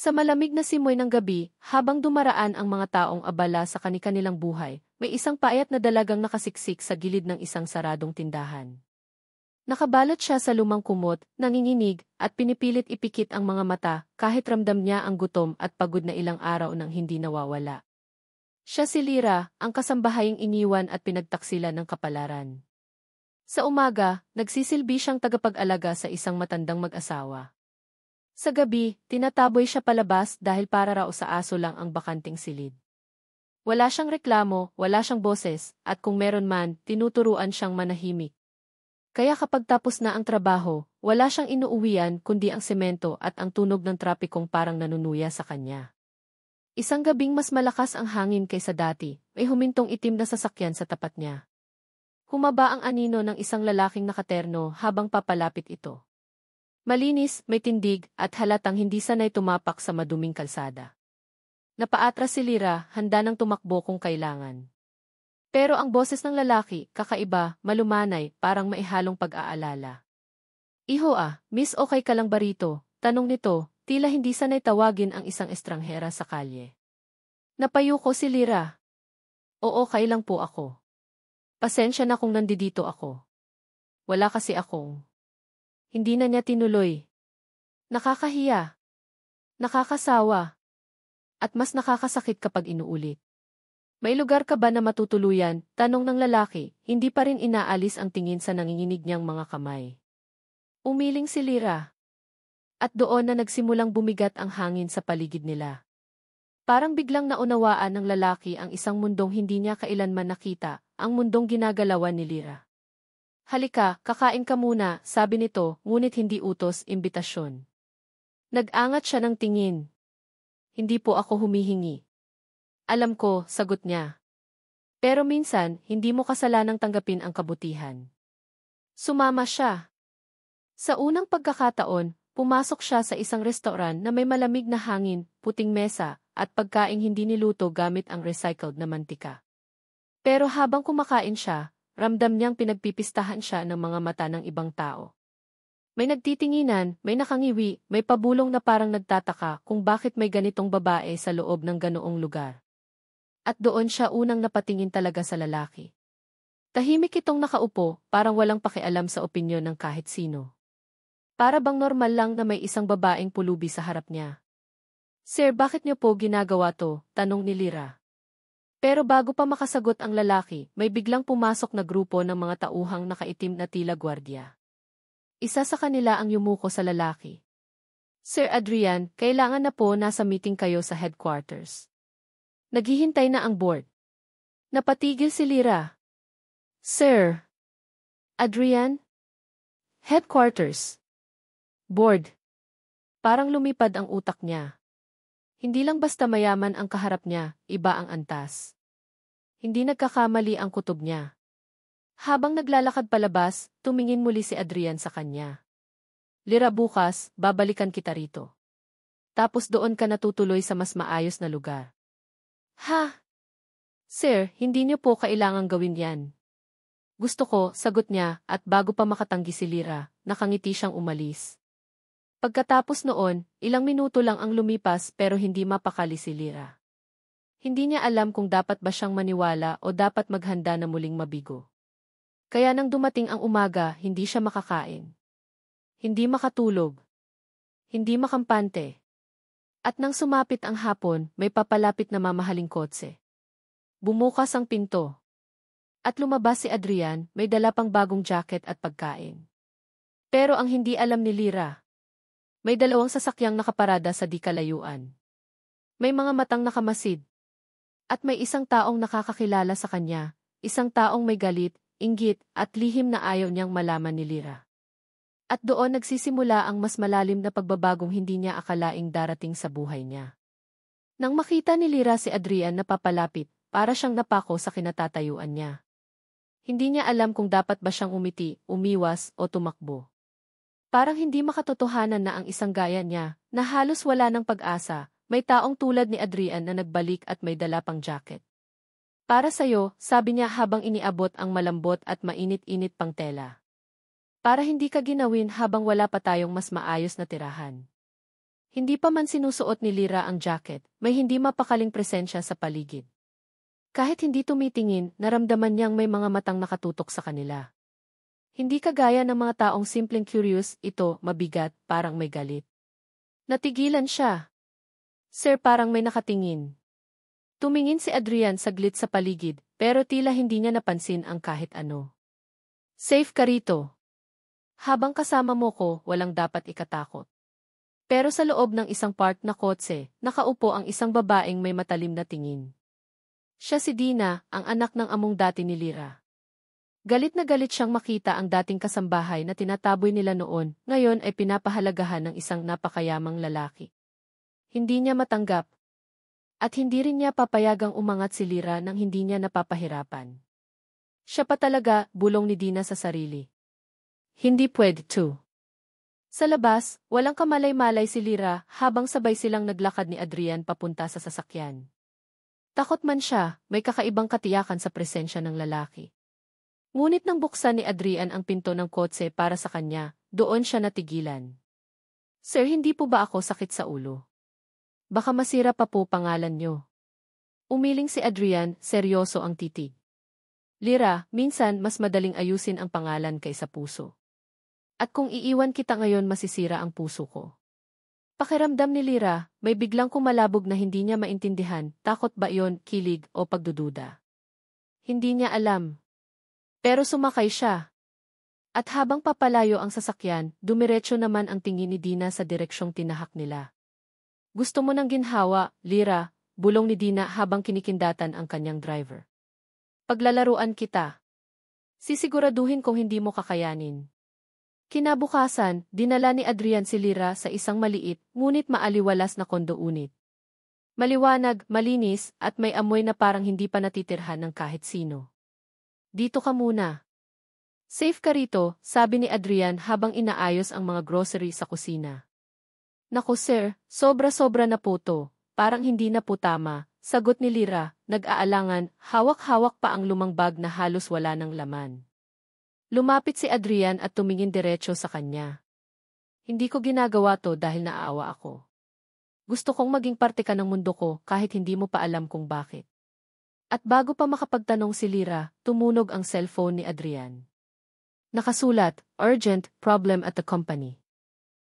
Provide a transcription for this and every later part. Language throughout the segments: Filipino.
Sa malamig na simoy ng gabi, habang dumaraan ang mga taong abala sa kani-kanilang buhay, may isang paayat na dalagang nakasiksik sa gilid ng isang saradong tindahan. Nakabalot siya sa lumang kumot, nanginginig, at pinipilit ipikit ang mga mata kahit ramdam niya ang gutom at pagod na ilang araw nang hindi nawawala. Siya si Lyra, ang kasambahayang iniwan at pinagtaksilan ng kapalaran. Sa umaga, nagsisilbi siyang tagapag-alaga sa isang matandang mag-asawa. Sa gabi, tinataboy siya palabas dahil para raw sa aso lang ang bakanting silid. Wala siyang reklamo, wala siyang boses, at kung meron man, tinuturuan siyang manahimik. Kaya kapag tapos na ang trabaho, wala siyang inuuwian kundi ang semento at ang tunog ng trapikong parang nanunuya sa kanya. Isang gabing mas malakas ang hangin kaysa dati, may humintong itim na sasakyan sa tapat niya. Humaba ang anino ng isang lalaking nakaterno habang papalapit ito. Malinis, may tindig, at halatang hindi sanay tumapak sa maduming kalsada. Napaatras si Lyra, handa nang tumakbo kung kailangan. Pero ang boses ng lalaki, kakaiba, malumanay, parang maihalong pag-aalala. "Iho miss, okay ka lang ba rito?" Tanong nito, tila hindi sanay tawagin ang isang estranghera sa kalye. Napayuko si Lyra. "Oo, okay lang po ako. Pasensya na kung nandito ako. Wala kasi akong..." Hindi na niya tinuloy. Nakakahiya. Nakakasawa. At mas nakakasakit kapag inuulit. "May lugar ka ba na matutuluyan?" Tanong ng lalaki, hindi pa rin inaalis ang tingin sa nanginginig niyang mga kamay. Umiling si Lyra. At doon na nagsimulang bumigat ang hangin sa paligid nila. Parang biglang naunawaan ng lalaki ang isang mundong hindi niya kailanman nakita, ang mundong ginagalawan ni Lyra. "Halika, kakain ka muna," sabi nito, ngunit hindi utos, imbitasyon. Nag-angat siya ng tingin. "Hindi po ako humihingi." "Alam ko," sagot niya. "Pero minsan, hindi mo kasalanang tanggapin ang kabutihan." Sumama siya. Sa unang pagkakataon, pumasok siya sa isang restoran na may malamig na hangin, puting mesa, at pagkaing hindi niluto gamit ang recycled na mantika. Pero habang kumakain siya, ramdam niyang pinagpipistahan siya ng mga mata ng ibang tao. May nagtitinginan, may nakangiwi, may pabulong na parang nagtataka kung bakit may ganitong babae sa loob ng ganoong lugar. At doon siya unang napatingin talaga sa lalaki. Tahimik itong nakaupo, parang walang pakialam sa opinyon ng kahit sino. Para bang normal lang na may isang babaeng pulubi sa harap niya. "Sir, bakit niyo po ginagawa to?" tanong ni Lyra. Pero bago pa makasagot ang lalaki, may biglang pumasok na grupo ng mga tauhang nakaitim na tila gwardiya. Isa sa kanila ang yumuko sa lalaki. "Sir Adrian, kailangan na po nasa meeting kayo sa headquarters. Naghihintay na ang board." Napatigil si Lyra. "Sir Adrian? Headquarters? Board?" Parang lumipad ang utak niya. Hindi lang basta mayaman ang kaharap niya, iba ang antas. Hindi nagkakamali ang kutob niya. Habang naglalakad palabas, tumingin muli si Adrian sa kanya. "Lyra, bukas, babalikan kita rito. Tapos doon ka natutuloy sa mas maayos na lugar." "Ha? Sir, hindi niyo po kailangang gawin yan." "Gusto ko," sagot niya, at bago pa makatanggi si Lyra, nakangiti siyang umalis. Pagkatapos noon, ilang minuto lang ang lumipas pero hindi mapakali si Lyra. Hindi niya alam kung dapat ba siyang maniwala o dapat maghanda na muling mabigo. Kaya nang dumating ang umaga, hindi siya makakain. Hindi makatulog. Hindi makampante. At nang sumapit ang hapon, may papalapit na mamahaling kotse. Bumukas ang pinto. At lumabas si Adrian, may dala pang bagong jacket at pagkain. Pero ang hindi alam ni Lyra, may dalawang sasakyang nakaparada sa di kalayuan. May mga matang nakamasid. At may isang taong nakakakilala sa kanya, isang taong may galit, inggit, at lihim na ayaw niyang malaman ni Lyra. At doon nagsisimula ang mas malalim na pagbabagong hindi niya akalaing darating sa buhay niya. Nang makita ni Lyra si Adrian na papalapit, para siyang napako sa kinatatayuan niya. Hindi niya alam kung dapat ba siyang umiti, umiwas, o tumakbo. Parang hindi makatotohanan na ang isang gaya niya, na halos wala ng pag-asa, may taong tulad ni Adrian na nagbalik at may dala pang jacket. "Para sa'yo," sabi niya habang iniabot ang malambot at mainit-init pang tela. "Para hindi ka ginawin habang wala pa tayong mas maayos na tirahan." Hindi pa man sinusuot ni Lyra ang jacket, may hindi mapakaling presensya sa paligid. Kahit hindi tumitingin, naramdaman niyang may mga matang nakatutok sa kanila. Hindi kagaya ng mga taong simpleng curious, ito, mabigat, parang may galit. Natigilan siya. Sir, parang may nakatingin. Tumingin si Adrian saglit sa paligid, pero tila hindi niya napansin ang kahit ano. Safe ka rito. Habang kasama mo ko, walang dapat ikatakot. Pero sa loob ng isang park na kotse, nakaupo ang isang babaeng may matalim na tingin. Siya si Dina, ang anak ng among dati ni Lyra. Galit na galit siyang makita ang dating kasambahay na tinataboy nila noon, ngayon ay pinapahalagahan ng isang napakayamang lalaki. Hindi niya matanggap. At hindi rin niya papayagang umangat si Lyra nang hindi niya napapahirapan. Siya pa talaga, bulong ni Dina sa sarili. Hindi pwede to. Sa labas, walang kamalay-malay si Lyra habang sabay silang naglakad ni Adrian papunta sa sasakyan. Takot man siya, may kakaibang katiyakan sa presensya ng lalaki. Ngunit nang buksan ni Adrian ang pinto ng kotse para sa kanya, doon siya natigilan. Sir, hindi po ba ako sakit sa ulo? Baka masira pa po pangalan niyo. Umiling si Adrian, seryoso ang titig. Lyra, minsan mas madaling ayusin ang pangalan kaysa puso. At kung iiwan kita ngayon masisira ang puso ko. Pakiramdam ni Lyra, may biglang kumalabog na hindi niya maintindihan, takot ba iyon, kilig o pagdududa. Hindi niya alam. Pero sumakay siya. At habang papalayo ang sasakyan, dumiretso naman ang tingin ni Dina sa direksyong tinahak nila. Gusto mo ng ginhawa, Lyra, bulong ni Dina habang kinikindatan ang kanyang driver. Paglalaruan kita. Sisiguraduhin kong hindi mo kakayanin. Kinabukasan, dinala ni Adrian si Lyra sa isang maliit, ngunit maaliwalas na kondo unit. Maliwanag, malinis, at may amoy na parang hindi pa natitirhan ng kahit sino. Dito ka muna. Safe ka rito, sabi ni Adrian habang inaayos ang mga grocery sa kusina. Naku sir, sobra-sobra na po to, parang hindi na po tama, sagot ni Lyra, nag-aalangan, hawak-hawak pa ang lumang bag na halos wala ng laman. Lumapit si Adrian at tumingin diretso sa kanya. Hindi ko ginagawa to dahil naaawa ako. Gusto kong maging parte ka ng mundo ko kahit hindi mo pa alam kung bakit. At bago pa makapagtanong si Lyra, tumunog ang cellphone ni Adrian. Nakasulat, urgent, problem at the company.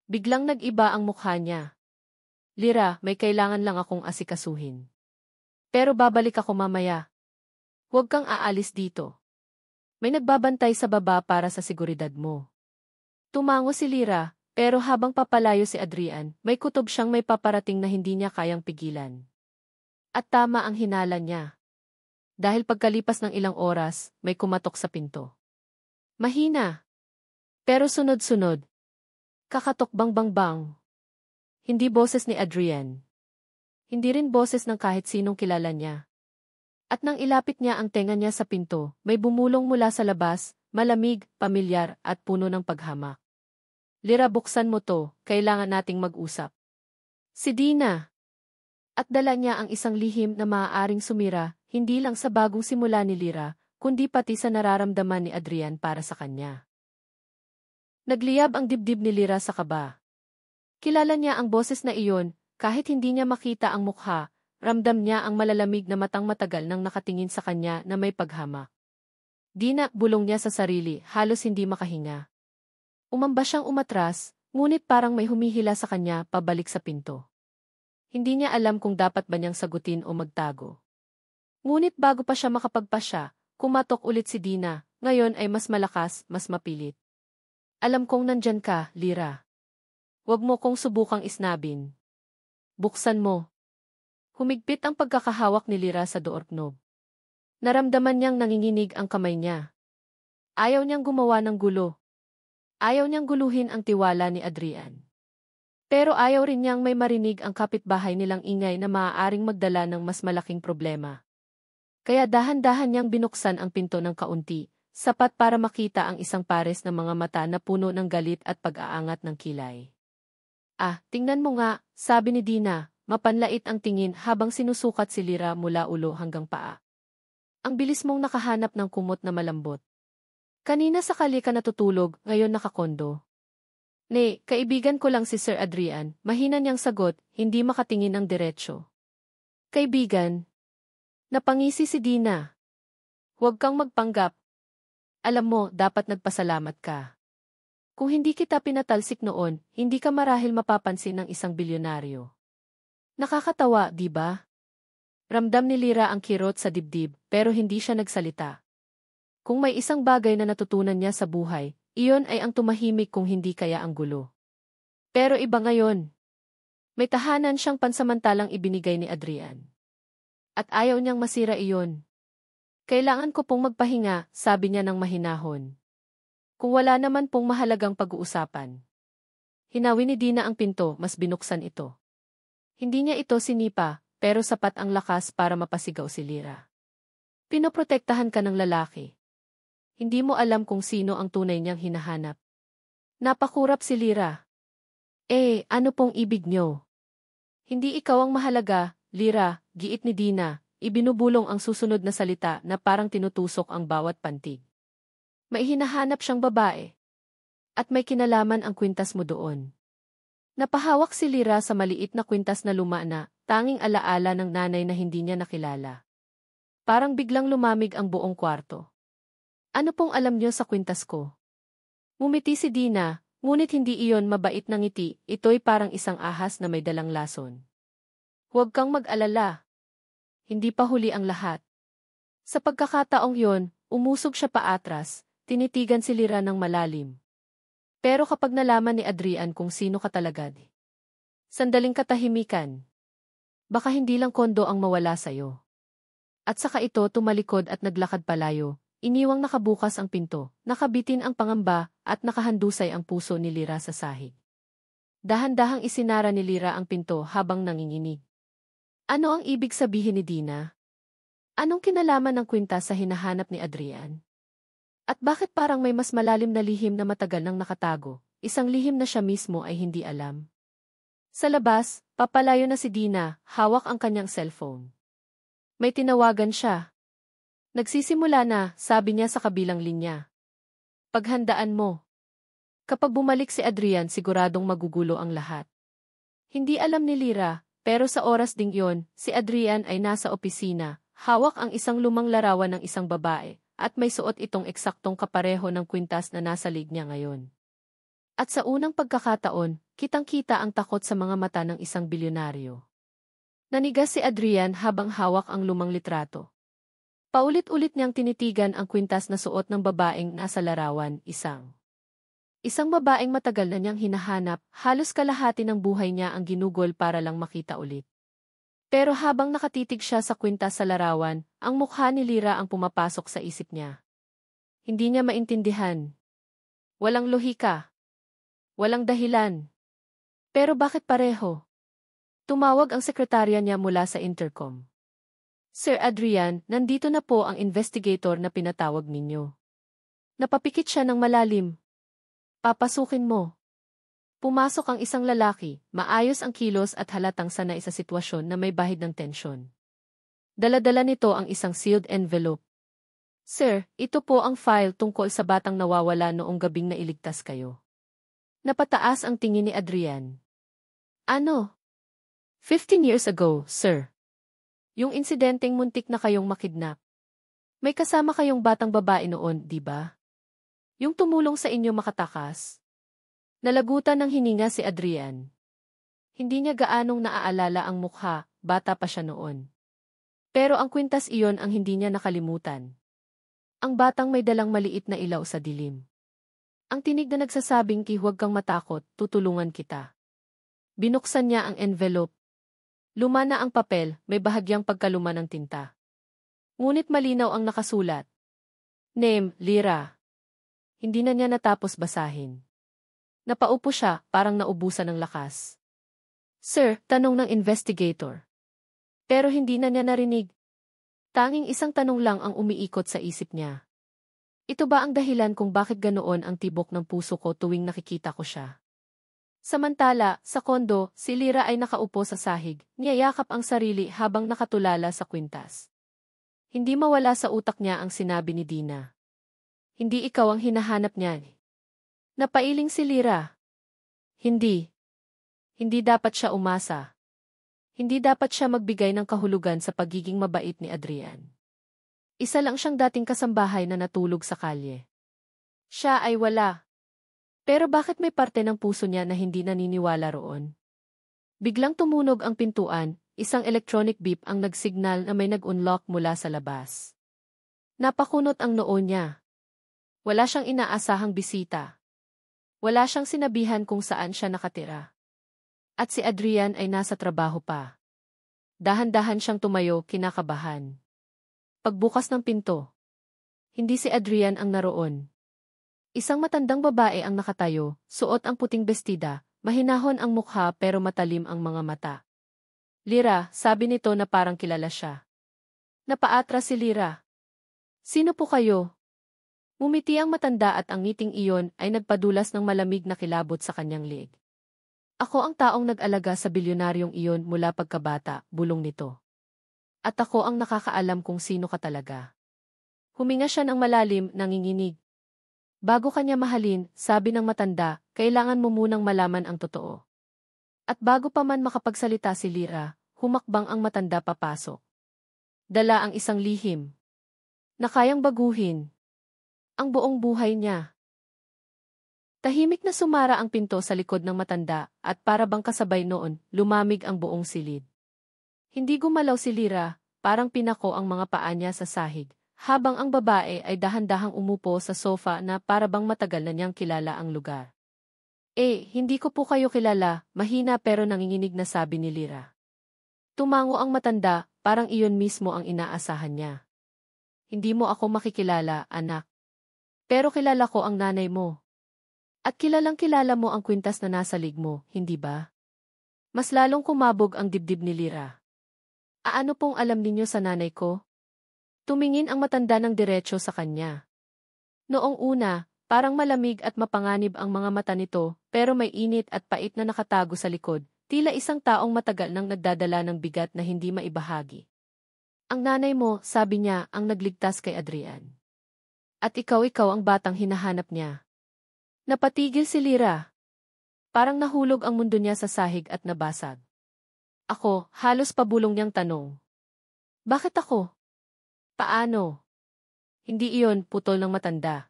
Biglang nag-iba ang mukha niya. Lyra, may kailangan lang akong asikasuhin. Pero babalik ako mamaya. Huwag kang aalis dito. May nagbabantay sa baba para sa seguridad mo. Tumango si Lyra, pero habang papalayo si Adrian, may kutob siyang may paparating na hindi niya kayang pigilan. At tama ang hinala niya. Dahil pagkalipas ng ilang oras, may kumatok sa pinto. Mahina. Pero sunod-sunod. Kakatok bang-bang-bang. Hindi boses ni Adrian. Hindi rin boses ng kahit sinong kilala niya. At nang ilapit niya ang tenga niya sa pinto, may bumulong mula sa labas, malamig, pamilyar, at puno ng paghamak. Lyra, buksan mo to, kailangan nating mag-usap. Si Dina. At dala niya ang isang lihim na maaaring sumira, hindi lang sa bagong simula ni Lyra, kundi pati sa nararamdaman ni Adrian para sa kanya. Nagliyab ang dibdib ni Lyra sa kaba. Kilala niya ang boses na iyon, kahit hindi niya makita ang mukha, ramdam niya ang malalamig na matang matagal nang nakatingin sa kanya na may paghamak. Dina, bulong niya sa sarili, halos hindi makahinga. Umamba siyang umatras, ngunit parang may humihila sa kanya pabalik sa pinto. Hindi niya alam kung dapat ba niyang sagutin o magtago. Ngunit bago pa siya makapagpasya, kumatok ulit si Dina, ngayon ay mas malakas, mas mapilit. Alam kong nandyan ka, Lyra. Huwag mo kong subukang isnabin. Buksan mo. Humigpit ang pagkakahawak ni Lyra sa doorknob. Naramdaman niyang nanginginig ang kamay niya. Ayaw niyang gumawa ng gulo. Ayaw niyang guluhin ang tiwala ni Adrian. Pero ayaw rin niyang may marinig ang kapitbahay nilang ingay na maaaring magdala ng mas malaking problema. Kaya dahan-dahan niyang binuksan ang pinto ng kaunti, sapat para makita ang isang pares ng mga mata na puno ng galit at pag-aangat ng kilay. Ah, tingnan mo nga, sabi ni Dina, mapanlait ang tingin habang sinusukat si Lyra mula ulo hanggang paa. Ang bilis mong nakahanap ng kumot na malambot. Kanina sakali ka natutulog, ngayon nakakondo. Ne, kaibigan ko lang si Sir Adrian, mahina niyang sagot, hindi makatingin ng diretsyo. Kaibigan? Napangisi si Dina. Huwag kang magpanggap. Alam mo, dapat nagpasalamat ka. Kung hindi kita pinatalsik noon, hindi ka marahil mapapansin ng isang bilyonaryo. Nakakatawa, di ba? Ramdam ni Lira ang kirot sa dibdib, pero hindi siya nagsalita. Kung may isang bagay na natutunan niya sa buhay, iyon ay ang tumahimik kung hindi kaya ang gulo. Pero iba ngayon. May tahanan siyang pansamantalang ibinigay ni Adrian. At ayaw niyang masira iyon. Kailangan ko pong magpahinga, sabi niya ng mahinahon. Kung wala naman pong mahalagang pag-uusapan. Hinawi ni Dina ang pinto, mas binuksan ito. Hindi niya ito sinipa, pero sapat ang lakas para mapasigaw si Lira. Pinoprotektahan ka ng lalaki. Hindi mo alam kung sino ang tunay niyang hinahanap. Napakurap si Lira. Ano pong ibig niyo? Hindi ikaw ang mahalaga, Lira, giit ni Dina, ibinubulong ang susunod na salita na parang tinutusok ang bawat pantig. May hinahanap siyang babae. At may kinalaman ang kwintas mo doon. Napahawak si Lira sa maliit na kwintas na luma na, tanging alaala ng nanay na hindi niya nakilala. Parang biglang lumamig ang buong kwarto. Ano pong alam niyo sa kwintas ko? Ngumiti si Dina, ngunit hindi iyon mabait na ngiti, ito'y parang isang ahas na may dalang lason. Huwag kang mag-alala. Hindi pa huli ang lahat. Sa pagkakataong yon, umusog siya paatras, tinitigan si Lira ng malalim. Pero kapag nalaman ni Adrian kung sino ka talaga, sandaling katahimikan. Baka hindi lang kondo ang mawala sa'yo. At saka ito tumalikod at naglakad palayo, iniwang nakabukas ang pinto, nakabitin ang pangamba, at nakahandusay ang puso ni Lira sa sahig. Dahan-dahang isinara ni Lira ang pinto habang nanginginig. Ano ang ibig sabihin ni Dina? Anong kinalaman ng kwintas sa hinahanap ni Adrian? At bakit parang may mas malalim na lihim na matagal nang nakatago, isang lihim na siya mismo ay hindi alam? Sa labas, papalayo na si Dina, hawak ang kanyang cellphone. May tinawagan siya. Nagsisimula na, sabi niya sa kabilang linya. Paghandaan mo. Kapag bumalik si Adrian, siguradong magugulo ang lahat. Hindi alam ni Lira, pero sa oras ding iyon, si Adrian ay nasa opisina, hawak ang isang lumang larawan ng isang babae, at may suot itong eksaktong kapareho ng kwintas na nasa lig niya ngayon. At sa unang pagkakataon, kitang-kita ang takot sa mga mata ng isang bilyonaryo. Nanigas si Adrian habang hawak ang lumang litrato. Paulit-ulit niyang tinitigan ang kwintas na suot ng babaeng nasa larawan, Isang babaeng matagal na niyang hinahanap, halos kalahati ng buhay niya ang ginugol para lang makita ulit. Pero habang nakatitig siya sa kwintas sa larawan, ang mukha ni Lira ang pumapasok sa isip niya. Hindi niya maintindihan. Walang lohika. Walang dahilan. Pero bakit pareho? Tumawag ang sekretarya niya mula sa intercom. Sir Adrian, nandito na po ang investigator na pinatawag ninyo. Napapikit siya ng malalim. Papasukin mo. Pumasok ang isang lalaki, maayos ang kilos at halatang sanay sa sitwasyon na may bahid ng tensyon. Dala-dala nito ang isang sealed envelope. Sir, ito po ang file tungkol sa batang nawawala noong gabing nailigtas kayo. Napataas ang tingin ni Adrian. Ano? 15 years ago, sir. Yung insidenteng muntik na kayong makidnap. May kasama kayong batang babae noon, di ba? Yung tumulong sa inyo makatakas. Nalagutan ng hininga si Adrian. Hindi niya gaanong naaalala ang mukha, bata pa siya noon. Pero ang kwintas iyon ang hindi niya nakalimutan. Ang batang may dalang maliit na ilaw sa dilim. Ang tinig na nagsasabing huwag kang matakot, tutulungan kita. Binuksan niya ang envelope. Luma na ang papel, may bahagyang pagkaluma ng tinta. Ngunit malinaw ang nakasulat. Name, Lira. Hindi na niya natapos basahin. Napaupo siya, parang naubusan ng lakas. Sir, tanong ng investigator. Pero hindi na niya narinig. Tanging isang tanong lang ang umiikot sa isip niya. Ito ba ang dahilan kung bakit ganoon ang tibok ng puso ko tuwing nakikita ko siya? Samantala, sa kondo, si Lira ay nakaupo sa sahig, niyayakap ang sarili habang nakatulala sa kwintas. Hindi mawala sa utak niya ang sinabi ni Dina. Hindi ikaw ang hinahanap niya. Napailing si Lira. Hindi. Hindi dapat siya umasa. Hindi dapat siya magbigay ng kahulugan sa pagiging mabait ni Adrian. Isa lang siyang dating kasambahay na natulog sa kalye. Siya ay wala. Pero bakit may parte ng puso niya na hindi naniniwala roon? Biglang tumunog ang pintuan, isang electronic beep ang nagsignal na may nag-unlock mula sa labas. Napakunot ang noo niya. Wala siyang inaasahang bisita. Wala siyang sinabihan kung saan siya nakatira. At si Adrian ay nasa trabaho pa. Dahan-dahan siyang tumayo, kinakabahan. Pagbukas ng pinto. Hindi si Adrian ang naroon. Isang matandang babae ang nakatayo, suot ang puting bestida, mahinahon ang mukha pero matalim ang mga mata. Lyra, sabi nito na parang kilala siya. Napaatras si Lyra. Sino po kayo? Ngumiti ang matanda at ang ngiting iyon ay nagpadulas ng malamig na kilabot sa kanyang liig. Ako ang taong nag-alaga sa bilyonaryong iyon mula pagkabata, bulong nito. At ako ang nakakaalam kung sino ka talaga. Huminga siya ng malalim, nanginginig. Bago kanya mahalin, sabi ng matanda, kailangan mo munang malaman ang totoo. At bago pa man makapagsalita si Lyra, humakbang ang matanda papasok. Dala ang isang lihim na kayang baguhin ang buong buhay niya. Tahimik na sumara ang pinto sa likod ng matanda at para bang kasabay noon, lumamig ang buong silid. Hindi gumalaw si Lyra, parang pinako ang mga paa niya sa sahig, habang ang babae ay dahan-dahang umupo sa sofa na para bang matagal na niyang kilala ang lugar. Hindi ko po kayo kilala, mahina pero nanginginig na sabi ni Lyra. Tumango ang matanda, parang iyon mismo ang inaasahan niya. Hindi mo ako makikilala, anak. Pero kilala ko ang nanay mo. At kilalang kilala mo ang kwintas na nasa lig mo, hindi ba? Mas lalong kumabog ang dibdib ni Lyra. Ano pong alam ninyo sa nanay ko? Tumingin ang matanda ng diretso sa kanya. Noong una, parang malamig at mapanganib ang mga mata nito, pero may init at pait na nakatago sa likod, tila isang taong matagal nang nagdadala ng bigat na hindi maibahagi. Ang nanay mo, sabi niya, ang nagligtas kay Adrian. At ikaw ang batang hinahanap niya. Napatigil si Lyra. Parang nahulog ang mundo niya sa sahig at nabasag. Ako, halos pabulong niyang tanong. Bakit ako? Paano? Hindi iyon, putol ng matanda.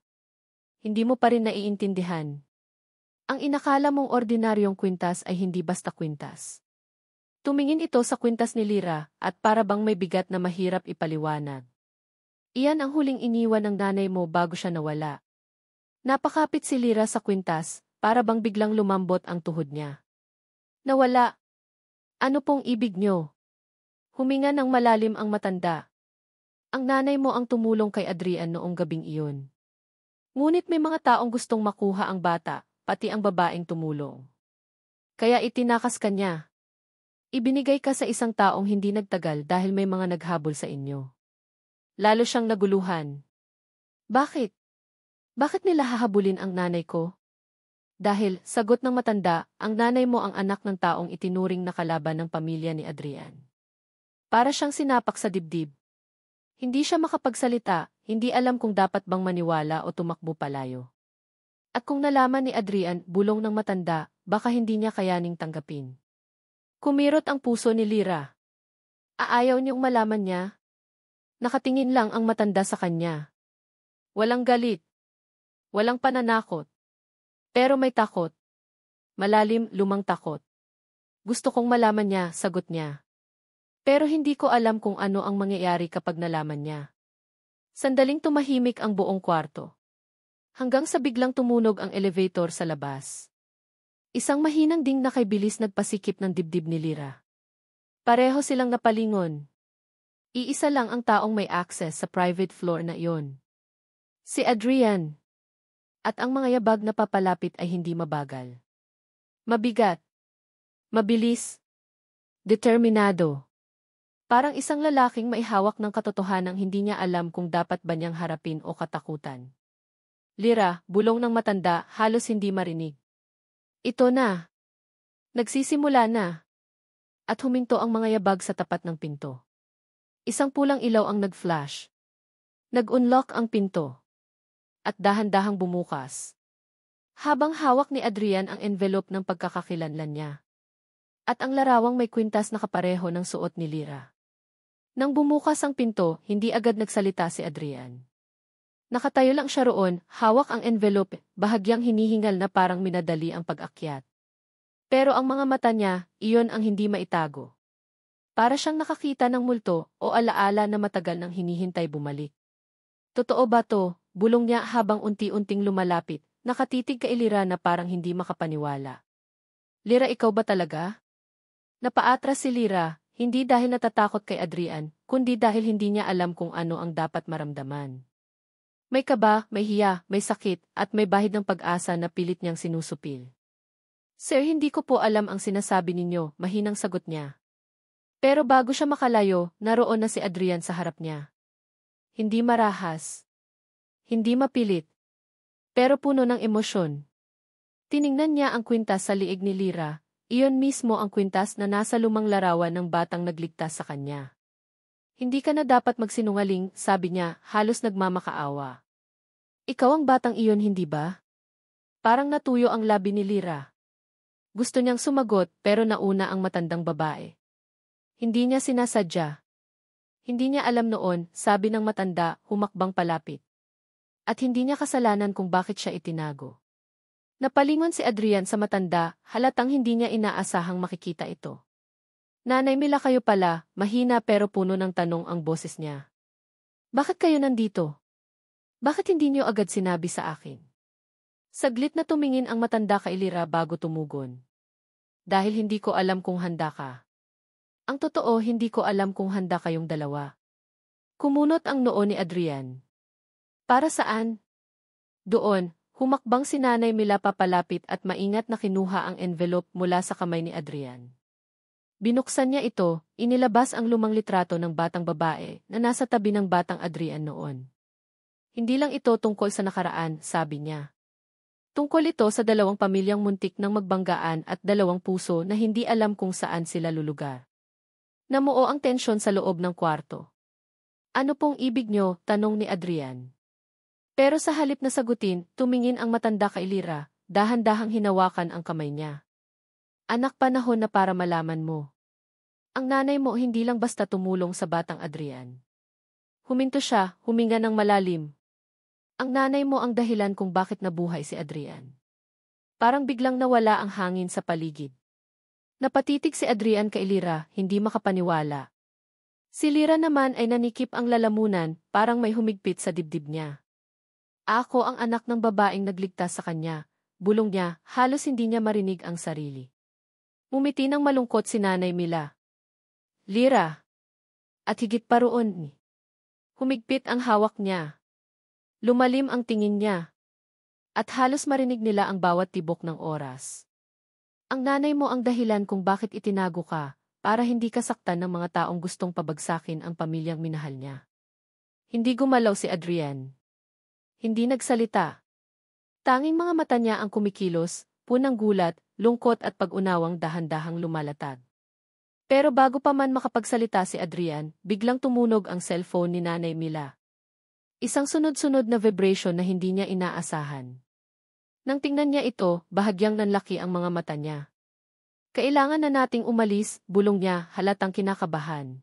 Hindi mo pa rin naiintindihan. Ang inakala mong ordinaryong kwintas ay hindi basta kwintas. Tumingin ito sa kwintas ni Lyra at para bang may bigat na mahirap ipaliwanag. Iyan ang huling iniwan ng nanay mo bago siya nawala. Napakapit si Lyra sa kwintas, para bang biglang lumambot ang tuhod niya. Nawala. Ano pong ibig niyo? Huminga ng malalim ang matanda. Ang nanay mo ang tumulong kay Adrian noong gabing iyon. Ngunit may mga taong gustong makuha ang bata, pati ang babaeng tumulong. Kaya itinakas ka niya. Ibinigay ka sa isang taong hindi nagtagal dahil may mga naghabol sa inyo. Lalo siyang naguluhan. Bakit? Bakit nila hahabulin ang nanay ko? Dahil, sagot ng matanda, ang nanay mo ang anak ng taong itinuring na kalaban ng pamilya ni Adrian. Para siyang sinapak sa dibdib. Hindi siya makapagsalita, hindi alam kung dapat bang maniwala o tumakbo palayo. At kung nalaman ni Adrian, bulong ng matanda, baka hindi niya kayaning tanggapin. Kumirot ang puso ni Lyra. Aayaw niyong malaman niya? Nakatingin lang ang matanda sa kanya. Walang galit. Walang pananakot. Pero may takot. Malalim, lumang takot. Gusto kong malaman niya, sagot niya. Pero hindi ko alam kung ano ang mangyayari kapag nalaman niya. Sandaling tumahimik ang buong kwarto. Hanggang sa biglang tumunog ang elevator sa labas. Isang mahinang ding na kay bilis nagpasikip ng dibdib ni Lyra. Pareho silang napalingon. Iisa lang ang taong may access sa private floor na iyon. Si Adrian. At ang mga yabag na papalapit ay hindi mabagal. Mabigat. Mabilis. Determinado. Parang isang lalaking may hawak ng katotohanang hindi niya alam kung dapat ba niyang harapin o katakutan. Lyra, bulong ng matanda, halos hindi marinig. Ito na. Nagsisimula na. At huminto ang mga yabag sa tapat ng pinto. Isang pulang ilaw ang nag-flash. Nag-unlock ang pinto. At dahan-dahang bumukas. Habang hawak ni Adrian ang envelope ng pagkakakilanlan niya. At ang larawang may kwintas na kapareho ng suot ni Lyra. Nang bumukas ang pinto, hindi agad nagsalita si Adrian. Nakatayo lang siya roon, hawak ang envelope, bahagyang hinihingal na parang minadali ang pag-akyat. Pero ang mga mata niya, iyon ang hindi maitago. Para siyang nakakita ng multo o alaala na matagal nang hinihintay bumalik. Totoo ba to? Bulong niya habang unti-unting lumalapit, nakatitig kay Lyra na parang hindi makapaniwala. Lyra, ikaw ba talaga? Napaatras si Lyra, hindi dahil natatakot kay Adrian, kundi dahil hindi niya alam kung ano ang dapat maramdaman. May kaba, may hiya, may sakit, at may bahid ng pag-asa na pilit niyang sinusupil. Sir, hindi ko po alam ang sinasabi ninyo, mahinang sagot niya. Pero bago siya makalayo, naroon na si Adrian sa harap niya. Hindi marahas. Hindi mapilit. Pero puno ng emosyon. Tiningnan niya ang kwintas sa liig ni Lyra, iyon mismo ang kwintas na nasa lumang larawan ng batang nagligtas sa kanya. Hindi ka na dapat magsinungaling, sabi niya, halos nagmamakaawa. Ikaw ang batang iyon, hindi ba? Parang natuyo ang labi ni Lyra. Gusto niyang sumagot pero nauna ang matandang babae. Hindi niya sinasadya. Hindi niya alam noon, sabi ng matanda, humakbang palapit. At hindi niya kasalanan kung bakit siya itinago. Napalingon si Adrian sa matanda, halatang hindi niya inaasahang makikita ito. Nanay Mila, kayo pala, mahina pero puno ng tanong ang boses niya. Bakit kayo nandito? Bakit hindi niyo agad sinabi sa akin? Saglit na tumingin ang matanda kay Lyra bago tumugon. Dahil hindi ko alam kung handa ka. Ang totoo, hindi ko alam kung handa kayong dalawa. Kumunot ang noo ni Adrian. Para saan? Doon, humakbang si Nanay Mila papalapit at maingat na kinuha ang envelope mula sa kamay ni Adrian. Binuksan niya ito, inilabas ang lumang litrato ng batang babae na nasa tabi ng batang Adrian noon. Hindi lang ito tungkol sa nakaraan, sabi niya. Tungkol ito sa dalawang pamilyang muntik ng magbanggaan at dalawang puso na hindi alam kung saan sila lulugar. Namuo ang tensyon sa loob ng kwarto. Ano pong ibig niyo? Tanong ni Adrian. Pero sa halip na sagutin, tumingin ang matanda kay Lyra, dahan-dahang hinawakan ang kamay niya. Anak, panahon na para malaman mo. Ang nanay mo hindi lang basta tumulong sa batang Adrian. Huminto siya, huminga ng malalim. Ang nanay mo ang dahilan kung bakit nabuhay si Adrian. Parang biglang nawala ang hangin sa paligid. Napatitig si Adrian kay Lyra, hindi makapaniwala. Si Lyra naman ay nanikip ang lalamunan, parang may humigpit sa dibdib niya. Ako ang anak ng babaeng nagligtas sa kanya, bulong niya, halos hindi niya marinig ang sarili. Umiti ng malungkot si Nanay Mila. Lyra. At higit pa roon. Humigpit ang hawak niya. Lumalim ang tingin niya. At halos marinig nila ang bawat tibok ng oras. Ang nanay mo ang dahilan kung bakit itinago ka, para hindi ka saktan ng mga taong gustong pabagsakin ang pamilyang minahal niya. Hindi gumalaw si Adrian. Hindi nagsalita. Tanging mga mata niya ang kumikilos, punang gulat, lungkot at pag-unawang dahan-dahang lumalatag. Pero bago pa man makapagsalita si Adrian, biglang tumunog ang cellphone ni Nanay Mila. Isang sunod-sunod na vibration na hindi niya inaasahan. Nang tingnan niya ito, bahagyang nanlaki ang mga mata niya. Kailangan na nating umalis, bulong niya, halatang kinakabahan.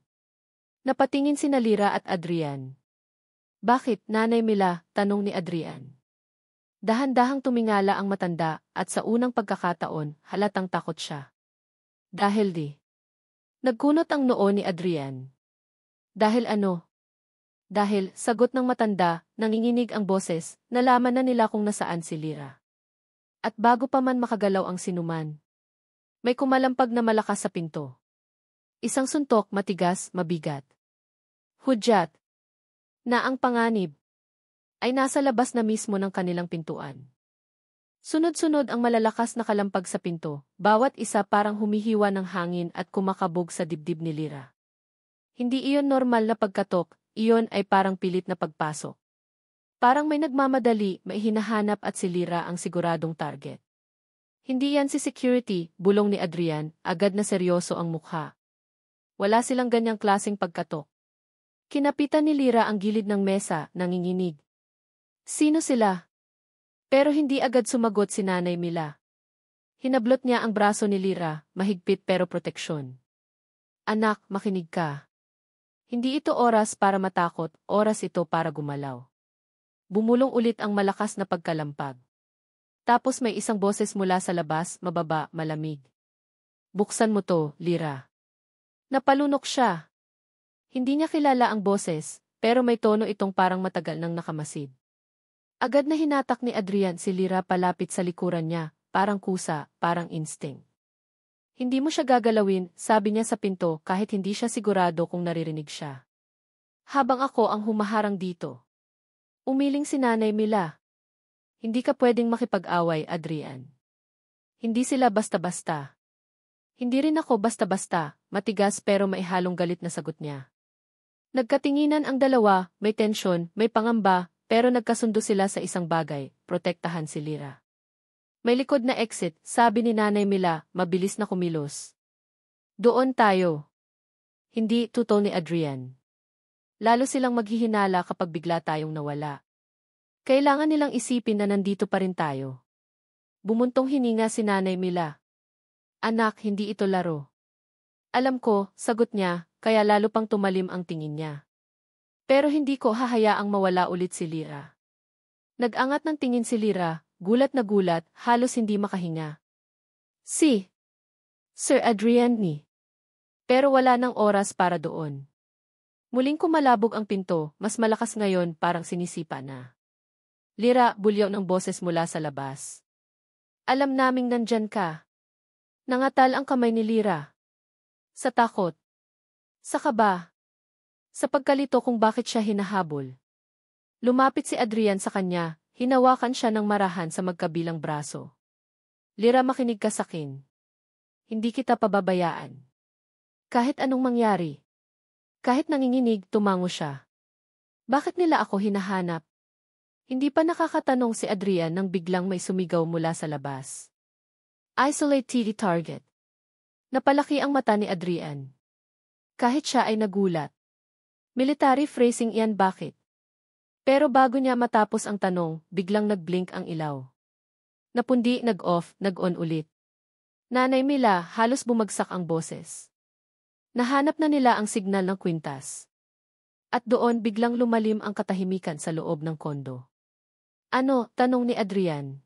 Napatingin sina Lyra at Adrian. Bakit, Nanay Mila? Tanong ni Adrian. Dahan-dahang tumingala ang matanda at sa unang pagkakataon, halatang takot siya. Dahil di. Nagkunot ang noo ni Adrian. Dahil ano? Dahil, sagot ng matanda, nanginginig ang boses, nalaman na nila kung nasaan si Lyra. At bago pa man makagalaw ang sinuman, may kumalampag na malakas sa pinto. Isang suntok, matigas, mabigat. Hudyat. Na ang panganib ay nasa labas na mismo ng kanilang pintuan. Sunod-sunod ang malalakas na kalampag sa pinto, bawat isa parang humihiwa ng hangin at kumakabog sa dibdib ni Lyra. Hindi iyon normal na pagkatok, iyon ay parang pilit na pagpasok. Parang may nagmamadali, may hinahanap at si Lyra ang siguradong target. Hindi yan si security, bulong ni Adrian, agad na seryoso ang mukha. Wala silang ganyang klaseng pagkatok. Kinapitan ni Lyra ang gilid ng mesa, nanginginig. Sino sila? Pero hindi agad sumagot si Nanay Mila. Hinablot niya ang braso ni Lyra, mahigpit pero proteksyon. Anak, makinig ka. Hindi ito oras para matakot, oras ito para gumalaw. Bumulong ulit ang malakas na pagkalampag. Tapos may isang boses mula sa labas, mababa, malamig. Buksan mo to, Lyra. Napalunok siya. Hindi niya kilala ang boses, pero may tono itong parang matagal nang nakamasid. Agad na hinatak ni Adrian si Lyra palapit sa likuran niya, parang kusa, parang instinct. Hindi mo siya gagalawin, sabi niya sa pinto kahit hindi siya sigurado kung naririnig siya. Habang ako ang humaharang dito. Umiling si Nanay Mila. Hindi ka pwedeng makipag-away, Adrian. Hindi sila basta-basta. Hindi rin ako basta-basta, matigas pero maihalong galit na sagot niya. Nagkatinginan ang dalawa, may tensyon, may pangamba, pero nagkasundo sila sa isang bagay, protektahan si Lyra. May likod na exit, sabi ni Nanay Mila, mabilis na kumilos. Doon tayo. Hindi, tutol ni Adrian. Lalo silang maghihinala kapag bigla tayong nawala. Kailangan nilang isipin na nandito pa rin tayo. Bumuntong hininga si Nanay Mila. Anak, hindi ito laro. Alam ko, sagot niya, kaya lalo pang tumalim ang tingin niya. Pero hindi ko hahayaang mawala ulit si Lyra. Nag-angat ng tingin si Lyra, gulat na gulat, halos hindi makahinga. Si Sir Adrian ni. Pero wala nang oras para doon. Muling kumalabog ang pinto, mas malakas ngayon parang sinisipa na. Lyra, bulyaw ng boses mula sa labas. Alam naming nandyan ka. Nangatal ang kamay ni Lyra. Sa takot. Sa kaba. Sa pagkalito kung bakit siya hinahabol. Lumapit si Adrian sa kanya, hinawakan siya ng marahan sa magkabilang braso. Lyra, makinig ka sakin. Hindi kita pababayaan. Kahit anong mangyari. Kahit nanginginig, tumango siya. Bakit nila ako hinahanap? Hindi pa nakakatanong si Adrian nang biglang may sumigaw mula sa labas. Isolate TD target. Napalaki ang mata ni Adrian. Kahit siya ay nagulat. Military phrasing iyan, bakit? Pero bago niya matapos ang tanong, biglang nag-blink ang ilaw. Napundi, nag-off, nag-on ulit. Nanay Mila, halos bumagsak ang boses. Nahanap na nila ang signal ng kwintas. At doon biglang lumalim ang katahimikan sa loob ng kondo. Ano? Tanong ni Adrian.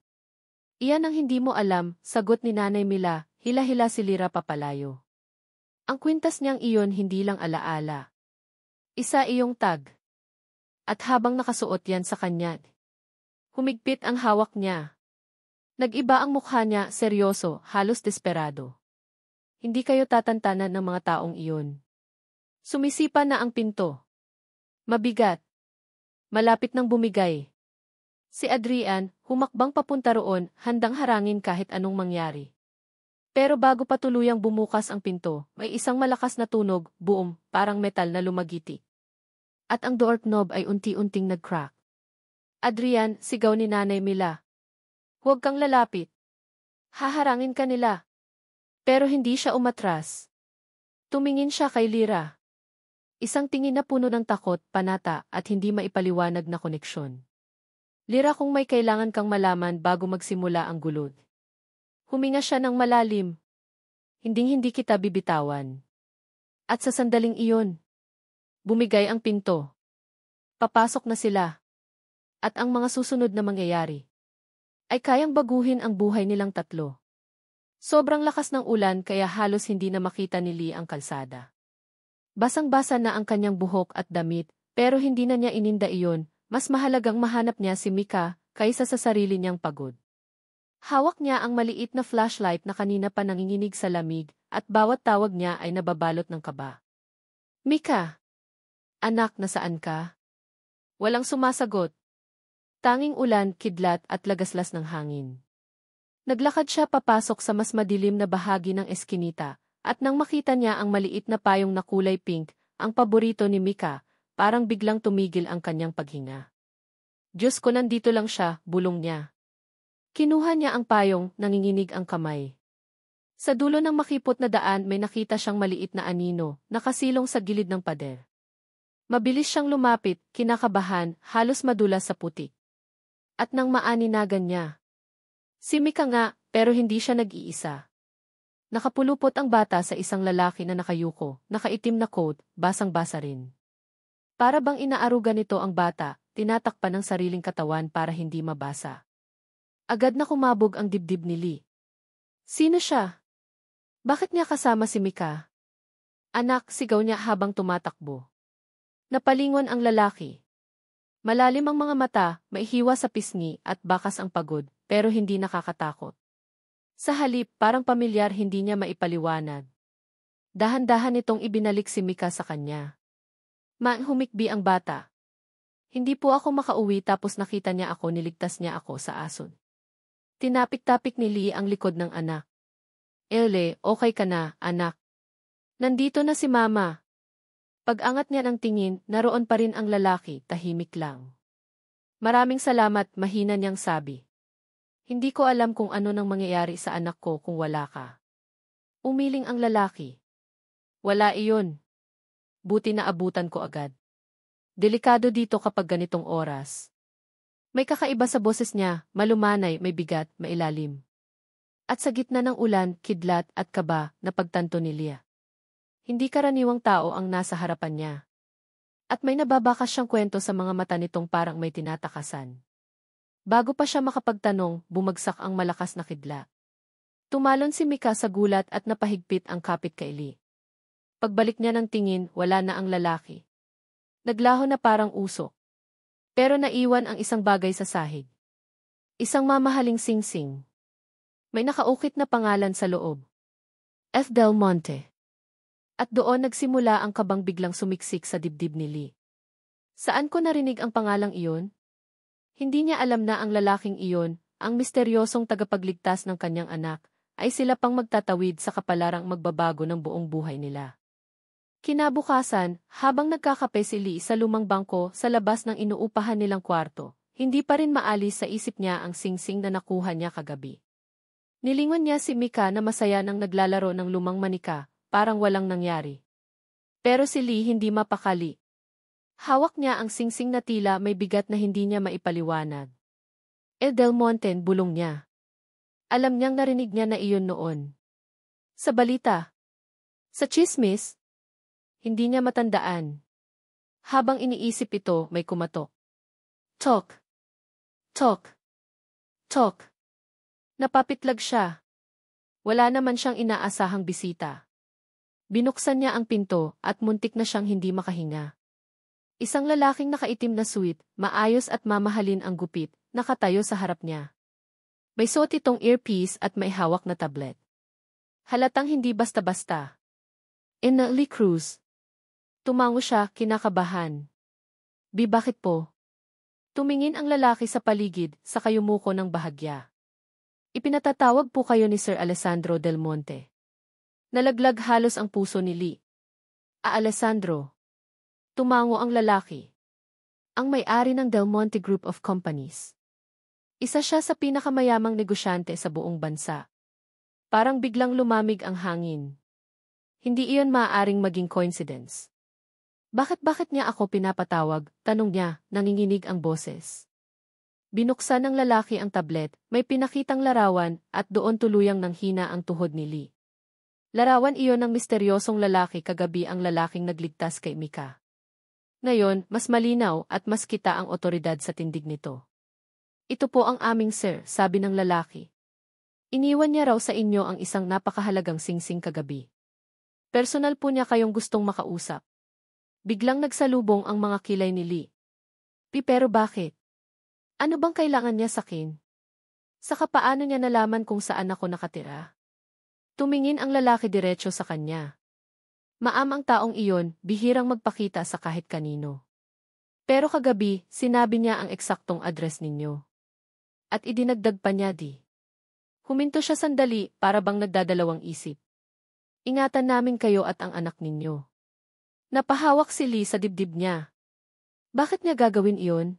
Iyan ang hindi mo alam, sagot ni Nanay Mila, hila-hila si Lyra papalayo. Ang kwintas niyang iyon hindi lang alaala. Isa iyong tag. At habang nakasuot yan sa kanya, humigpit ang hawak niya. Nag-iba ang mukha niya, seryoso, halos desperado. Hindi kayo tatantanan ng mga taong iyon. Sumisipa na ang pinto. Mabigat. Malapit nang bumigay. Si Adrian, humakbang papunta roon, handang harangin kahit anong mangyari. Pero bago pa tuluyang bumukas ang pinto, may isang malakas na tunog, boom, parang metal na lumagiti. At ang doorknob ay unti-unting nag-crack. Adrian, sigaw ni Nanay Mila. Huwag kang lalapit. Haharangin ka nila. Pero hindi siya umatras. Tumingin siya kay Lyra. Isang tingin na puno ng takot, panata, at hindi maipaliwanag na koneksyon. Lyra, kung may kailangan kang malaman bago magsimula ang gulod. Huminga siya ng malalim. Hinding-hindi kita bibitawan. At sa sandaling iyon, bumigay ang pinto. Papasok na sila. At ang mga susunod na mangyayari ay kayang baguhin ang buhay nilang tatlo. Sobrang lakas ng ulan kaya halos hindi na makita ni Lee ang kalsada. Basang-basa na ang kanyang buhok at damit, pero hindi na niya ininda iyon, mas mahalagang mahanap niya si Mika kaysa sa sarili niyang pagod. Hawak niya ang maliit na flashlight na kanina pa nanginginig sa lamig, at bawat tawag niya ay nababalot ng kaba. Mika! Anak, nasaan ka? Walang sumasagot. Tanging ulan, kidlat at lagaslas ng hangin. Naglakad siya papasok sa mas madilim na bahagi ng eskinita, at nang makita niya ang maliit na payong na kulay pink, ang paborito ni Mika, parang biglang tumigil ang kanyang paghinga. Diyos ko, nandito lang siya, bulong niya. Kinuha niya ang payong, nanginginig ang kamay. Sa dulo ng makipot na daan may nakita siyang maliit na anino, nakasilong sa gilid ng pader. Mabilis siyang lumapit, kinakabahan, halos madulas sa putik. At nang maaninagan niya. Si Mika nga, pero hindi siya nag-iisa. Nakapulupot ang bata sa isang lalaki na nakayuko, nakaitim na coat, basang-basa rin. Para bang inaaruga nito ang bata, tinatakpan ng sariling katawan para hindi mabasa. Agad na kumabog ang dibdib ni Lee. Sino siya? Bakit niya kasama si Mika? Anak, sigaw niya habang tumatakbo. Napalingon ang lalaki. Malalim ang mga mata, maihiwa sa pisngi at bakas ang pagod, pero hindi nakakatakot. Sa halip, parang pamilyar hindi niya maipaliwanag. Dahan-dahan itong ibinalik si Mika sa kanya. Humikbi ang bata. Hindi po ako makauwi tapos nakita niya ako niligtas niya ako sa ason. Tinapik-tapik ni Lee ang likod ng anak. Ele, okay ka na, anak. Nandito na si Mama. Pag-angat niya ng tingin, naroon pa rin ang lalaki, tahimik lang. Maraming salamat, mahina niyang sabi. Hindi ko alam kung ano nang mangyayari sa anak ko kung wala ka. Umiling ang lalaki. Wala iyon. Buti na abutan ko agad. Delikado dito kapag ganitong oras. May kakaiba sa boses niya, malumanay, may bigat, mailalim. At sa gitna ng ulan, kidlat at kaba, napagtanto ni Leah. Hindi karaniwang tao ang nasa harapan niya. At may nababakas siyang kwento sa mga mata nitong parang may tinatakasan. Bago pa siya makapagtanong, bumagsak ang malakas na kidlat. Tumalon si Mika sa gulat at napahigpit ang kapit kay Lee. Pagbalik niya ng tingin, wala na ang lalaki. Naglaho na parang usok. Pero naiwan ang isang bagay sa sahig. Isang mamahaling singsing. May nakaukit na pangalan sa loob. F. Del Monte. At doon nagsimula ang kabang biglang sumiksik sa dibdib ni Lee. Saan ko narinig ang pangalang iyon? Hindi niya alam na ang lalaking iyon, ang misteryosong tagapagligtas ng kanyang anak, ay sila pang magtatawid sa kapalarang magbabago ng buong buhay nila. Kinabukasan, habang nagkakape si Lee sa lumang bangko sa labas ng inuupahan nilang kwarto, hindi pa rin maalis sa isip niya ang singsing na nakuha niya kagabi. Nilingon niya si Mika na masaya nang naglalaro ng lumang manika, parang walang nangyari. Pero si Lee hindi mapakali. Hawak niya ang singsing na tila may bigat na hindi niya maipaliwanag. Del Monte, bulong niya. Alam niyang narinig niya na iyon noon. Sa balita. Sa tsismis. Hindi niya matandaan. Habang iniisip ito, may kumatok. Tok. Tok. Tok. Napapitlag siya. Wala naman siyang inaasahang bisita. Binuksan niya ang pinto at muntik na siyang hindi makahinga. Isang lalaking nakaitim na suit, maayos at mamahalin ang gupit, nakatayo sa harap niya. May suot itong earpiece at may hawak na tablet. Halatang hindi basta-basta. Lee Cruz. Tumango siya, kinakabahan. Bakit po? Tumingin ang lalaki sa paligid, sa kayumuko ng bahagya. Ipinatatawag po kayo ni Sir Alessandro Del Monte. Nalaglag halos ang puso ni Lee. Alessandro. Tumango ang lalaki. Ang may-ari ng Del Monte Group of Companies. Isa siya sa pinakamayamang negosyante sa buong bansa. Parang biglang lumamig ang hangin. Hindi iyon maaaring maging coincidence. Bakit niya ako pinapatawag? Tanong niya, nanginginig ang boses. Binuksan ng lalaki ang tablet, may pinakitang larawan at doon tuluyang nanghina ang tuhod ni Lee. Larawan iyon ng misteryosong lalaki kagabi ang lalaking nagligtas kay Mika. Ngayon, mas malinaw at mas kita ang otoridad sa tindig nito. Ito po ang aming sir, sabi ng lalaki. Iniwan niya raw sa inyo ang isang napakahalagang singsing kagabi. Personal po niya kayong gustong makausap. Biglang nagsalubong ang mga kilay ni Lee. Pero bakit? Ano bang kailangan niya sa akin? Saka paano niya nalaman kung saan ako nakatira? Tumingin ang lalaki diretso sa kanya. Maamang taong iyon, bihirang magpakita sa kahit kanino. Pero kagabi, sinabi niya ang eksaktong address ninyo. At idinagdag pa niya di. Huminto siya sandali para bang nagdadalawang isip. Ingatan namin kayo at ang anak ninyo. Napahawak si Lee sa dibdib niya. Bakit niya gagawin iyon?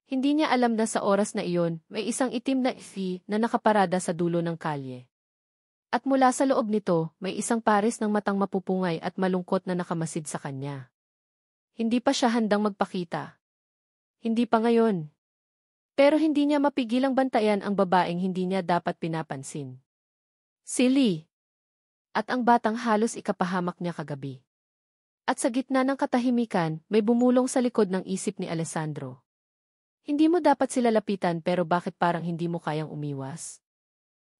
Hindi niya alam na sa oras na iyon, may isang itim na SUV na nakaparada sa dulo ng kalye. At mula sa loob nito, may isang pares ng matang mapupungay at malungkot na nakamasid sa kanya. Hindi pa siya handang magpakita. Hindi pa ngayon. Pero hindi niya mapigilang bantayan ang babaeng hindi niya dapat pinapansin. Si Lee. At ang batang halos ikapahamak niya kagabi. At sa gitna ng katahimikan, may bumulong sa likod ng isip ni Alessandro. Hindi mo dapat sila lapitan pero bakit parang hindi mo kayang umiwas?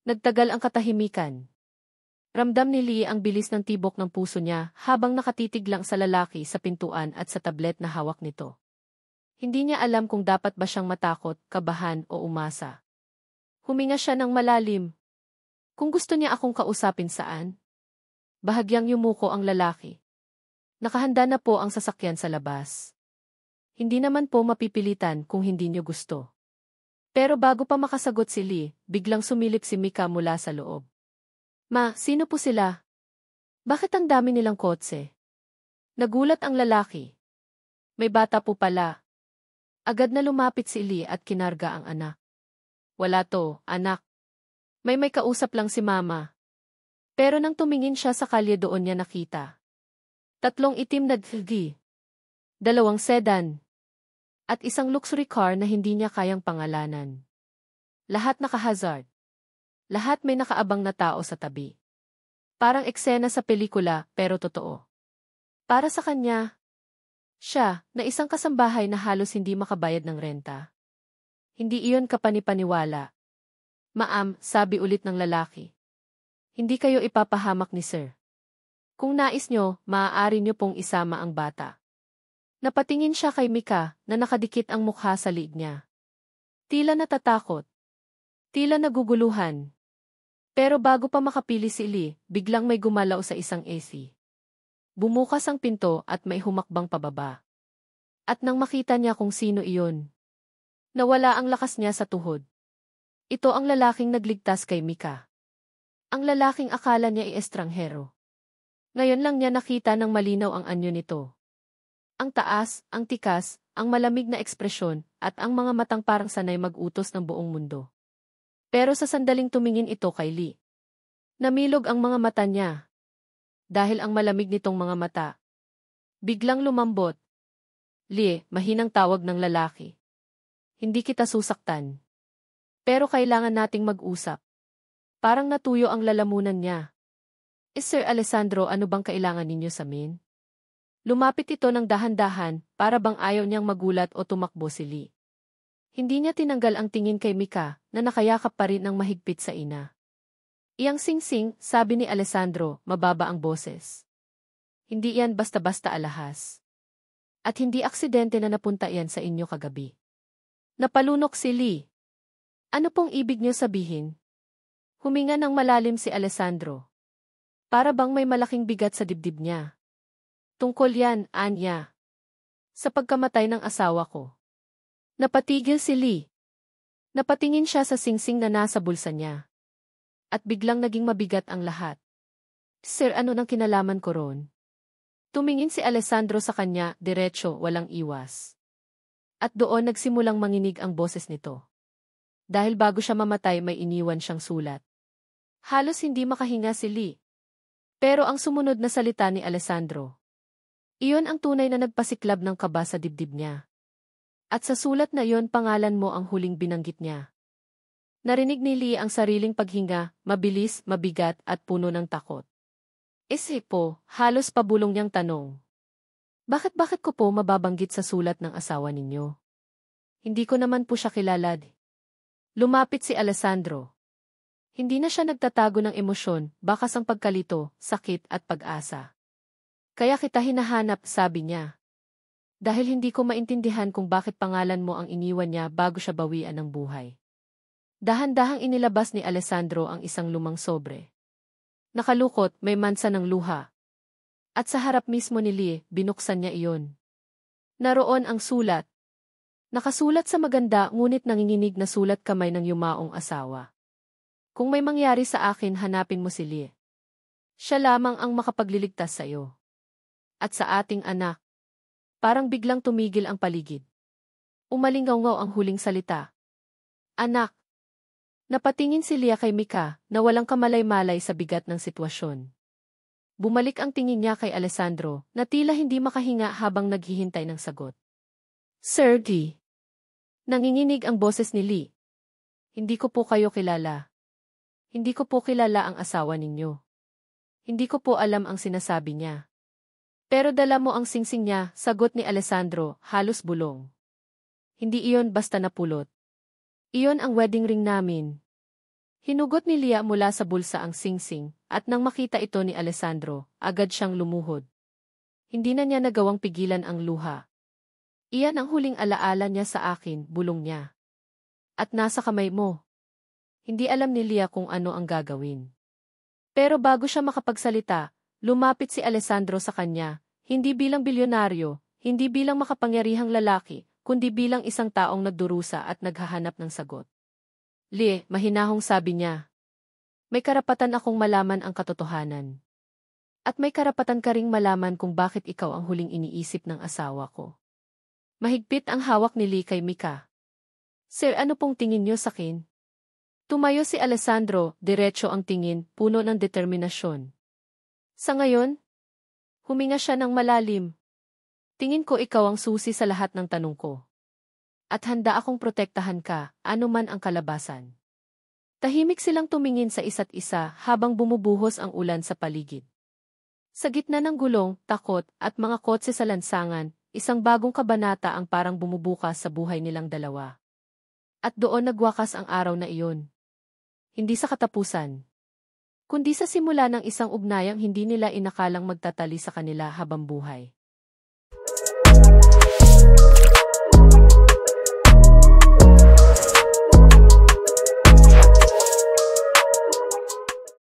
Nagtagal ang katahimikan. Ramdam ni Lee ang bilis ng tibok ng puso niya habang nakatitig lang sa lalaki sa pintuan at sa tablet na hawak nito. Hindi niya alam kung dapat ba siyang matakot, kabahan o umasa. Huminga siya ng malalim. Kung gusto niya akong kausapin saan? Bahagyang yumuko ang lalaki. Nakahanda na po ang sasakyan sa labas. Hindi naman po mapipilitan kung hindi niyo gusto. Pero bago pa makasagot si Lee, biglang sumilip si Mika mula sa loob. Ma, sino po sila? Bakit ang dami nilang kotse? Nagulat ang lalaki. May bata po pala. Agad na lumapit si Lee at kinarga ang anak. Wala to, anak. May kausap lang si mama. Pero nang tumingin siya sa kalye doon niya nakita. 3 itim na DG. 2 sedan. At isang luxury car na hindi niya kayang pangalanan. Lahat naka-hazard. Lahat may nakaabang na tao sa tabi. Parang eksena sa pelikula, pero totoo. Para sa kanya, siya, na isang kasambahay na halos hindi makabayad ng renta. Hindi iyon kapanipaniwala. Ma'am, sabi ulit ng lalaki. Hindi kayo ipapahamak ni sir. Kung nais nyo, maaari nyo pong isama ang bata. Napatingin siya kay Mika na nakadikit ang mukha sa liig niya. Tila natatakot. Tila naguguluhan. Pero bago pa makapili si Lee, biglang may gumalaw sa isang AC. Bumukas ang pinto at may humakbang pababa. At nang makita niya kung sino iyon, nawala ang lakas niya sa tuhod. Ito ang lalaking nagligtas kay Mika. Ang lalaking akala niya ay estranghero. Ngayon lang niya nakita ng malinaw ang anyo nito. Ang taas, ang tikas, ang malamig na ekspresyon, at ang mga matang parang sanay mag-utos ng buong mundo. Pero sa sandaling tumingin ito kay Lee. Namilog ang mga mata niya. Dahil ang malamig nitong mga mata. Biglang lumambot. Lee, mahinang tawag ng lalaki. Hindi kita susaktan. Pero kailangan nating mag-usap. Parang natuyo ang lalamunan niya. Sir Alessandro, ano bang kailangan ninyo sa amin? Lumapit ito ng dahan-dahan, para bang ayaw niyang magulat o tumakbo si Lee. Hindi niya tinanggal ang tingin kay Mika, na nakayakap pa rin ng mahigpit sa ina. Iyang singsing, sabi ni Alessandro, mababa ang boses. Hindi yan basta-basta alahas. At hindi aksidente na napunta yan sa inyo kagabi. Napalunok si Lee. Ano pong ibig niyo sabihin? Huminga ng malalim si Alessandro. Para bang may malaking bigat sa dibdib niya. Tungkol yan, Anya. Sa pagkamatay ng asawa ko. Napatigil si Lee. Napatingin siya sa singsing na nasa bulsa niya. At biglang naging mabigat ang lahat. Sir, ano nang kinalaman ko ron? Tumingin si Alessandro sa kanya, diretso, walang iwas. At doon nagsimulang manginig ang boses nito. Dahil bago siya mamatay may iniwan siyang sulat. Halos hindi makahinga si Lee. Pero ang sumunod na salita ni Alessandro. Iyon ang tunay na nagpasiklab ng kaba sa dibdib niya. At sa sulat na iyon pangalan mo ang huling binanggit niya. Narinig ni Lee ang sariling paghinga, mabilis, mabigat at puno ng takot. Po, halos pabulong niyang tanong. Bakit ko po mababanggit sa sulat ng asawa ninyo? Hindi ko naman po siya kilala. Lumapit si Alessandro. Hindi na siya nagtatago ng emosyon, bakas ang pagkalito, sakit at pag-asa. Kaya kita hinahanap, sabi niya. Dahil hindi ko maintindihan kung bakit pangalan mo ang iniwan niya bago siya bawian ng buhay. Dahan-dahang inilabas ni Alessandro ang isang lumang sobre. Nakalukot, may mansa ng luha. At sa harap mismo ni Lee, binuksan niya iyon. Naroon ang sulat. Nakasulat sa maganda ngunit nanginginig na sulat kamay ng yumaong asawa. Kung may mangyari sa akin, hanapin mo si Lee. Siya lamang ang makapagliligtas sa iyo. At sa ating anak. Parang biglang tumigil ang paligid. Umalingaw-ngaw ang huling salita. Anak. Napatingin si Lia kay Mika na walang kamalay-malay sa bigat ng sitwasyon. Bumalik ang tingin niya kay Alessandro na tila hindi makahinga habang naghihintay ng sagot. Sir D. Nanginginig ang boses ni Lee. Hindi ko po kayo kilala. Hindi ko po kilala ang asawa ninyo. Hindi ko po alam ang sinasabi niya. Pero dala mo ang singsing niya, sagot ni Alessandro, halos bulong. Hindi iyon basta napulot. Iyon ang wedding ring namin. Hinugot ni Lia mula sa bulsa ang singsing, at nang makita ito ni Alessandro, agad siyang lumuhod. Hindi na niya nagawang pigilan ang luha. Iyan ang huling alaala niya sa akin, bulong niya. At nasa kamay mo. Hindi alam ni Lia kung ano ang gagawin. Pero bago siya makapagsalita, lumapit si Alessandro sa kanya, hindi bilang bilyonaryo, hindi bilang makapangyarihang lalaki, kundi bilang isang taong nagdurusa at naghahanap ng sagot. Lie, mahinahong sabi niya. May karapatan akong malaman ang katotohanan. At may karapatan ka ring malaman kung bakit ikaw ang huling iniisip ng asawa ko. Mahigpit ang hawak ni Lie kay Mika. Sir, ano pong tingin niyo sa akin? Tumayo si Alessandro, diretso ang tingin, puno ng determinasyon. Sa ngayon, huminga siya ng malalim. Tingin ko ikaw ang susi sa lahat ng tanong ko. At handa akong protektahan ka, anuman ang kalabasan. Tahimik silang tumingin sa isa't isa habang bumubuhos ang ulan sa paligid. Sa gitna ng gulong, takot, at mga kotse sa lansangan, isang bagong kabanata ang parang bumubukas sa buhay nilang dalawa. At doon nagwakas ang araw na iyon. Hindi sa katapusan, kundi sa simula ng isang ugnayang hindi nila inakalang magtatali sa kanila habang buhay.